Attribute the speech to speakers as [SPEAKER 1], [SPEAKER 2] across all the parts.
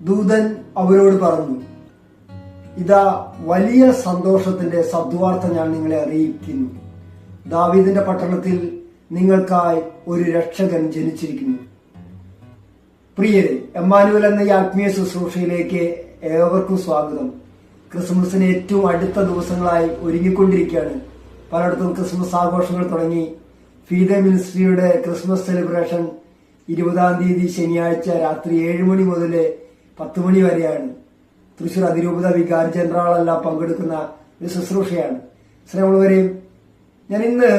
[SPEAKER 1] ദൂതൻ അവരോട് പറഞ്ഞു, ഇതാ വലിയ സന്തോഷത്തിന്റെ സദ്വാർത്ത ഞാൻ നിങ്ങളെ അറിയിക്കുന്നു. ദാവീദിന്റെ പട്ടണത്തിൽ നിങ്ങൾക്കായി ഒരു രക്ഷകൻ ജനിച്ചിരിക്കുന്നു. പ്രിയരെ, എമ്മാനുവൽ എന്ന ഈ ആത്മീയ ശുശ്രൂഷയിലേക്ക് ഏവർക്കും സ്വാഗതം. ക്രിസ്മസിന് ഏറ്റവും അടുത്ത ദിവസങ്ങളായി ഒരുങ്ങിക്കൊണ്ടിരിക്കുകയാണ്. പലയിടത്തും ക്രിസ്മസ് ആഘോഷങ്ങൾ തുടങ്ങി. ഫീദേ മിനിസ്ട്രിയുടെ ക്രിസ്മസ് സെലിബ്രേഷൻ 20-ാം തീയതി ശനിയാഴ്ച രാത്രി 7 മണി മുതൽ 10 മണി വരെയാണ്. തൃശൂർ അതിരൂപത വികാരി ജനറലെല്ലാം പങ്കെടുക്കുന്ന ഒരു ശുശ്രൂഷയാണ്. സ്നേഹമുള്ളവരെയും, ഞാൻ ഇന്ന്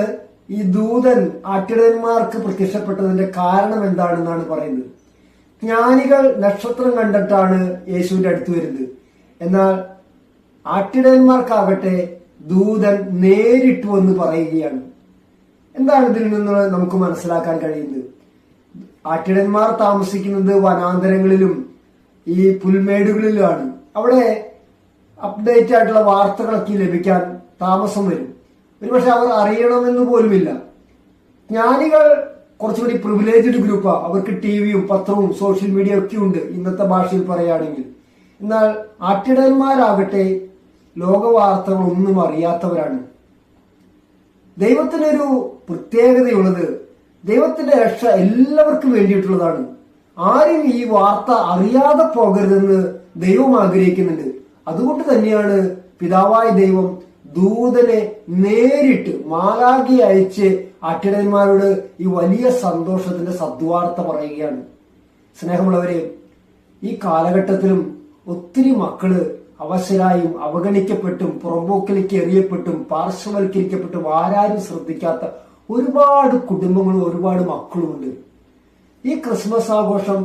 [SPEAKER 1] ഈ ദൂതൻ ആട്ടിടയന്മാർക്ക് പ്രത്യക്ഷപ്പെട്ടതിന്റെ കാരണം എന്താണെന്നാണ് പറയുന്നത്. ജ്ഞാനികൾ നക്ഷത്രം കണ്ടിട്ടാണ് യേശുവിന്റെ അടുത്ത് വരുന്നത്. എന്നാൽ ആട്ടിടയന്മാർക്കാകട്ടെ ദൂതൻ നേരിട്ട് വന്ന് പറയുകയാണ്. എന്താണ് ഇതിൽ നിന്ന് നമുക്ക് മനസ്സിലാക്കാൻ കഴിയുന്നത്? ആട്ടിടയന്മാർ താമസിക്കുന്നത് വനാന്തരങ്ങളിലും ഈ പുൽമേടുകളിലുമാണ്. അവിടെ അപ്ഡേറ്റ് ആയിട്ടുള്ള വാർത്തകളൊക്കെ ലഭിക്കാൻ താമസം വരും. ഒരുപക്ഷെ അവർ അറിയണമെന്ന് പോലുമില്ല. ജ്ഞാനികൾ കുറച്ചുകൂടി പ്രിവിലേജ്ഡ് ഗ്രൂപ്പാണ്. അവർക്ക് ടിവിയും പത്രവും സോഷ്യൽ മീഡിയ ഒക്കെ ഉണ്ട്, ഇന്നത്തെ ഭാഷയിൽ പറയുകയാണെങ്കിൽ. എന്നാൽ ആട്ടിടയന്മാരാകട്ടെ ലോകവാർത്തകളൊന്നും അറിയാത്തവരാണ്. ദൈവത്തിനൊരു പ്രത്യേകതയുള്ളത്, ദൈവത്തിന്റെ രക്ഷ എല്ലാവർക്കും വേണ്ടിയിട്ടുള്ളതാണ്. ആരും ഈ വാർത്ത അറിയാതെ പോകരുതെന്ന് ദൈവം ആഗ്രഹിക്കുന്നുണ്ട്. അതുകൊണ്ട് തന്നെയാണ് പിതാവായ ദൈവം ദൂതനെ നേരിട്ട് മാലാഖയെ അയച്ച് ആട്ടിടയന്മാരോട് ഈ വലിയ സന്തോഷത്തിന്റെ സദ്വാർത്ത പറയുകയാണ്. സ്നേഹമുള്ളവരെ, ഈ കാലഘട്ടത്തിലും ഒത്തിരി മക്കള് അവശരായും അവഗണിക്കപ്പെട്ടും പുറമ്പോക്കിലേക്ക് എറിയപ്പെട്ടും പാർശ്വവൽക്കരിക്കപ്പെട്ടും ആരാരും ശ്രദ്ധിക്കാത്ത ഒരുപാട് കുടുംബങ്ങളും ഒരുപാട് മക്കളുമുണ്ട്. ഈ ക്രിസ്മസ് ആഘോഷം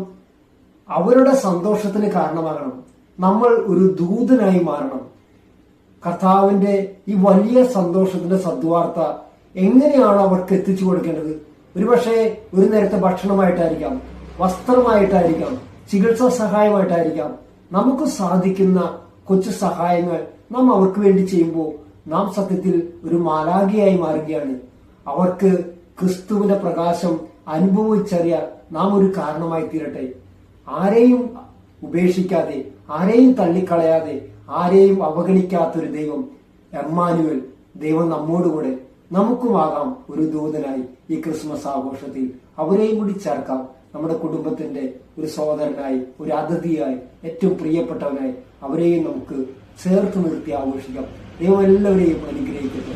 [SPEAKER 1] അവരുടെ സന്തോഷത്തിന് കാരണമാകണം. നമ്മൾ ഒരു ദൂതനായി മാറണം. കർത്താവിന്റെ ഈ വലിയ സന്തോഷത്തിന്റെ സദ്വാർത്ത എങ്ങനെയാണ് അവർക്ക് എത്തിച്ചു കൊടുക്കേണ്ടത്? ഒരുപക്ഷെ ഒരു നേരത്തെ ഭക്ഷണമായിട്ടായിരിക്കാം, വസ്ത്രമായിട്ടായിരിക്കാം, ചികിത്സാ സഹായമായിട്ടായിരിക്കാം. നമുക്ക് സാധിക്കുന്ന കൊച്ചു സഹായങ്ങൾ നാം അവർക്ക് വേണ്ടി ചെയ്യുമ്പോൾ നാം സത്യത്തിൽ ഒരു മാലാഖയായി മാറുകയാണ്. അവർക്ക് ക്രിസ്തുവിന്റെ പ്രകാശം അനുഭവിച്ചറിയാൻ നാം ഒരു കാരണമായി തീരട്ടെ. ആരെയും ഉപേക്ഷിക്കാതെ, ആരെയും തള്ളിക്കളയാതെ, ആരെയും അവഗണിക്കാത്തൊരു ദൈവം, എമ്മാനുവൽ, ദൈവം നമ്മോടുകൂടെ. നമുക്കുമാകാം ഒരു ദൂതനായി ഈ ക്രിസ്മസ് ആഘോഷത്തിൽ. അവരെയും കൂടി ചേർക്കാം നമ്മുടെ കുടുംബത്തിന്റെ ഒരു സഹോദരനായി, ഒരു അതിഥിയായി, ഏറ്റവും പ്രിയപ്പെട്ടവനായി. അവരെയും നമുക്ക് ചേർത്ത് നിർത്തി ആഘോഷിക്കാം. ദൈവം എല്ലാവരെയും അനുഗ്രഹിക്കട്ടെ.